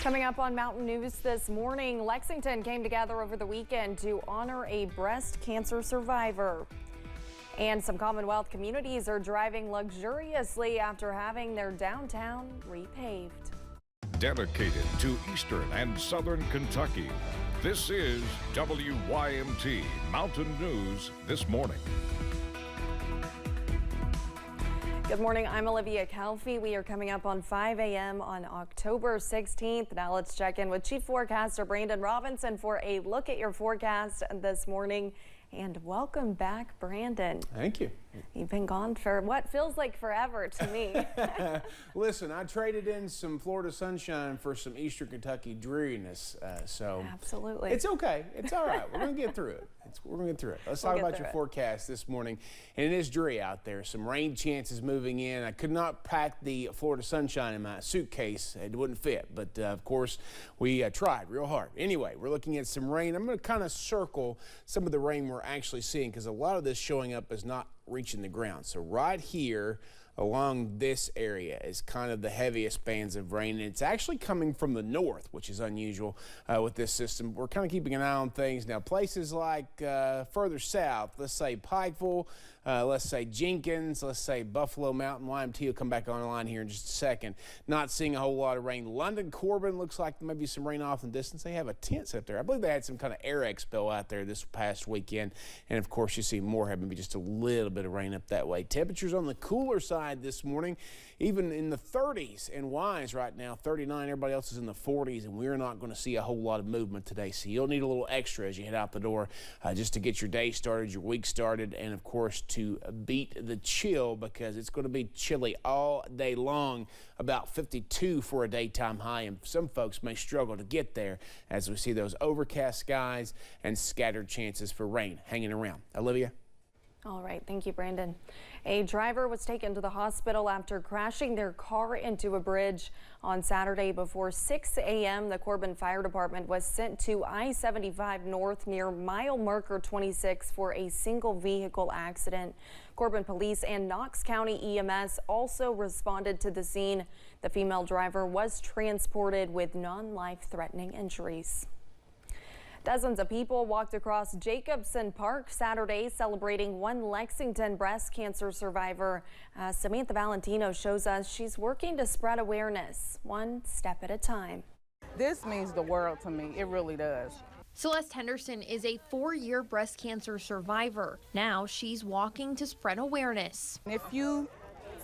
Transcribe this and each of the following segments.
Coming up on Mountain News this morning, Lexington came together over the weekend to honor a breast cancer survivor. And some Commonwealth communities are driving luxuriously after having their downtown repaved. Dedicated to Eastern and Southern Kentucky, this is WYMT Mountain News this morning. Good morning, I'm Olivia Calfee. We are coming up on 5 a.m. on October 16th. Now let's check in with Chief Forecaster Brandon Robinson for a look at your forecast this morning. And welcome back, Brandon. Thank you. You've been gone for what feels like forever to me. Listen, I traded in some Florida sunshine for some Eastern Kentucky dreariness. So absolutely. It's okay. It's all right. We're going to get through it. We're going to get through it. Let's talk about your forecast this morning. And it is dreary out there. Some rain chances moving in. I could not pack the Florida sunshine in my suitcase. It wouldn't fit. But, of course, we tried real hard. Anyway, we're looking at some rain. I'm going to kind of circle some of the rain we're actually seeing because a lot of this showing up is not reaching the ground. So right here along this area is kind of the heaviest bands of rain, and it's actually coming from the north, which is unusual with this system. We're kind of keeping an eye on things now. Places like further south, let's say Pikeville, let's say Jenkins, let's say Buffalo Mountain. YMT will come back online here in just a second. Not seeing a whole lot of rain. London, Corbin looks like maybe some rain off in the distance. They have a tent set up there. I believe they had some kind of air expel out there this past weekend, and of course you see Moorhead, maybe just a little bit of rain up that way. Temperatures on the cooler side this morning, even in the 30s and Wise right now, 39. Everybody else is in the 40s, and we're not going to see a whole lot of movement today. So you'll need a little extra as you head out the door just to get your day started, your week started, and of course to beat the chill because it's going to be chilly all day long. About 52 for a daytime high, and some folks may struggle to get there as we see those overcast skies and scattered chances for rain hanging around. Olivia? All right, thank you, Brandon. A driver was taken to the hospital after crashing their car into a bridge on Saturday before 6 a.m. The Corbin Fire Department was sent to I-75 North near mile marker 26 for a single vehicle accident. Corbin Police and Knox County EMS also responded to the scene. The female driver was transported with non-life-threatening injuries. Dozens of people walked across Jacobson Park Saturday celebrating one Lexington breast cancer survivor. Samantha Valentino shows us she's working to spread awareness one step at a time. This means the world to me. It really does. Celeste Henderson is a 4-year breast cancer survivor. Now she's walking to spread awareness. If you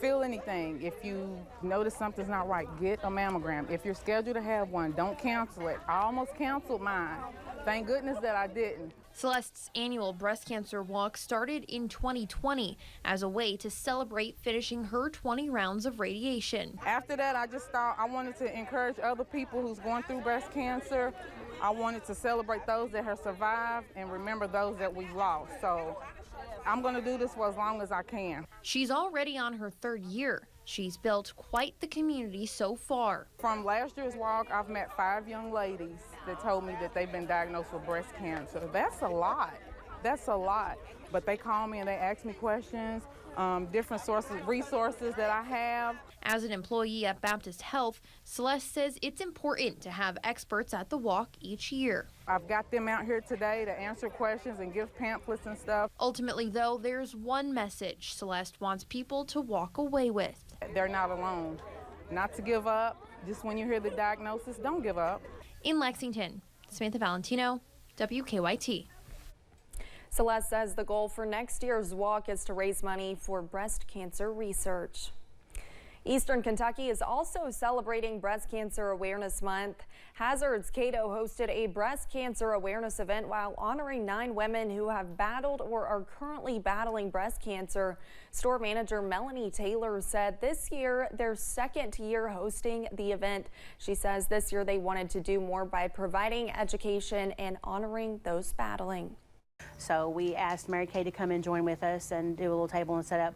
feel anything, if you notice something's not right, get a mammogram. If you're scheduled to have one, don't cancel it. I almost canceled mine. Thank goodness that I didn't. Celeste's annual breast cancer walk started in 2020 as a way to celebrate finishing her 20 rounds of radiation. After that, I just thought I wanted to encourage other people who's going through breast cancer. I wanted to celebrate those that have survived and remember those that we've lost. So I'm going to do this for as long as I can. She's already on her 3rd year. She's built quite the community so far. From last year's walk, I've met 5 young ladies that told me that they've been diagnosed with breast cancer. That's a lot. That's a lot. But they call me and they ask me questions, different resources that I have. As an employee at Baptist Health, Celeste says it's important to have experts at the walk each year. I've got them out here today to answer questions and give pamphlets and stuff. Ultimately, though, there's one message Celeste wants people to walk away with. They're not alone. Not to give up. Just when you hear the diagnosis, don't give up. In Lexington, Samantha Valentino, WKYT. Celeste says the goal for next year's walk is to raise money for breast cancer research. Eastern Kentucky is also celebrating Breast Cancer Awareness Month. Hazards Cato hosted a breast cancer awareness event while honoring 9 women who have battled or are currently battling breast cancer. Store manager Melanie Taylor said this year, their 2nd year hosting the event. She says this year they wanted to do more by providing education and honoring those battling. So we asked Mary Kay to come and join with us and do a little table and set up.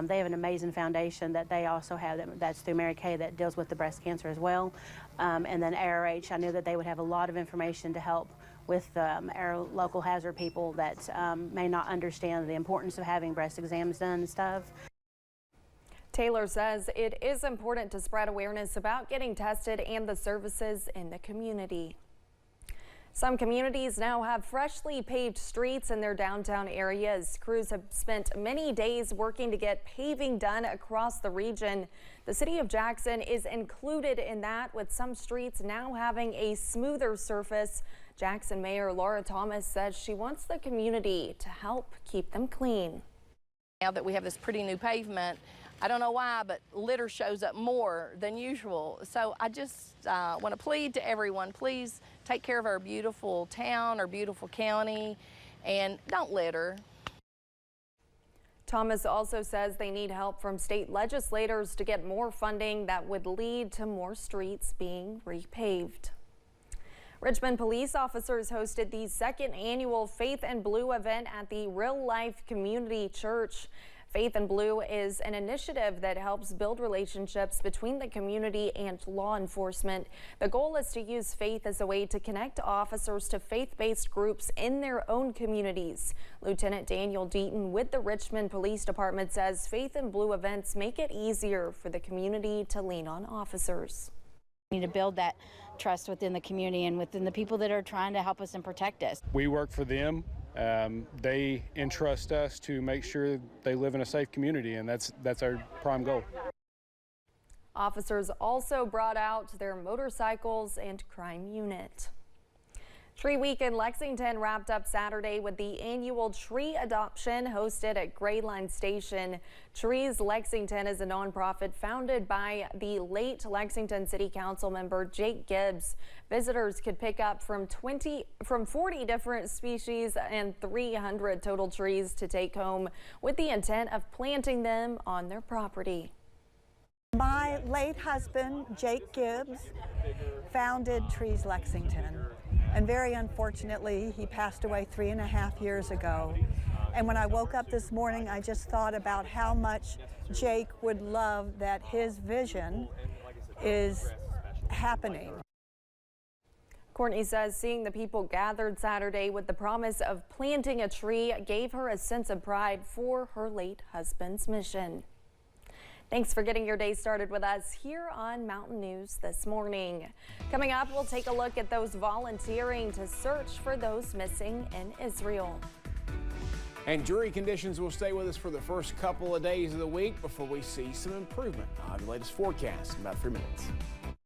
They have an amazing foundation that they also have that's through Mary Kay that deals with the breast cancer as well. And then ARH, I knew that they would have a lot of information to help with our local hazard people that may not understand the importance of having breast exams done and stuff. Taylor says it is important to spread awareness about getting tested and the services in the community. Some communities now have freshly paved streets in their downtown areas. Crews have spent many days working to get paving done across the region. The city of Jackson is included in that, with some streets now having a smoother surface. Jackson Mayor Laura Thomas says she wants the community to help keep them clean. Now that we have this pretty new pavement, I don't know why, but litter shows up more than usual. So I just want to plead to everyone, please take care of our beautiful town, our beautiful county, and don't litter. Thomas also says they need help from state legislators to get more funding that would lead to more streets being repaved. Richmond police officers hosted the second annual Faith in Blue event at the Real Life Community Church. Faith in Blue is an initiative that helps build relationships between the community and law enforcement. The goal is to use faith as a way to connect officers to faith-based groups in their own communities. Lieutenant Daniel Deaton with the Richmond Police Department says Faith in Blue events make it easier for the community to lean on officers. We need to build that trust within the community and within the people that are trying to help us and protect us. We work for them. They entrust us to make sure they live in a safe community, and that's our prime goal. Officers also brought out their motorcycles and crime unit. Tree Week in Lexington wrapped up Saturday with the annual tree adoption hosted at Gray Line Station. Trees Lexington is a nonprofit founded by the late Lexington City Council member Jake Gibbs. Visitors could pick up from 40 different species and 300 total trees to take home with the intent of planting them on their property. My late husband, Jake Gibbs, founded Trees Lexington. And very unfortunately, he passed away 3.5 years ago. And when I woke up this morning, I just thought about how much Jake would love that his vision is happening. Courtney says seeing the people gathered Saturday with the promise of planting a tree gave her a sense of pride for her late husband's mission. Thanks for getting your day started with us here on Mountain News this morning. Coming up, we'll take a look at those volunteering to search for those missing in Israel. And jury conditions will stay with us for the first couple of days of the week before we see some improvement. I'll have the latest forecast in about 3 minutes.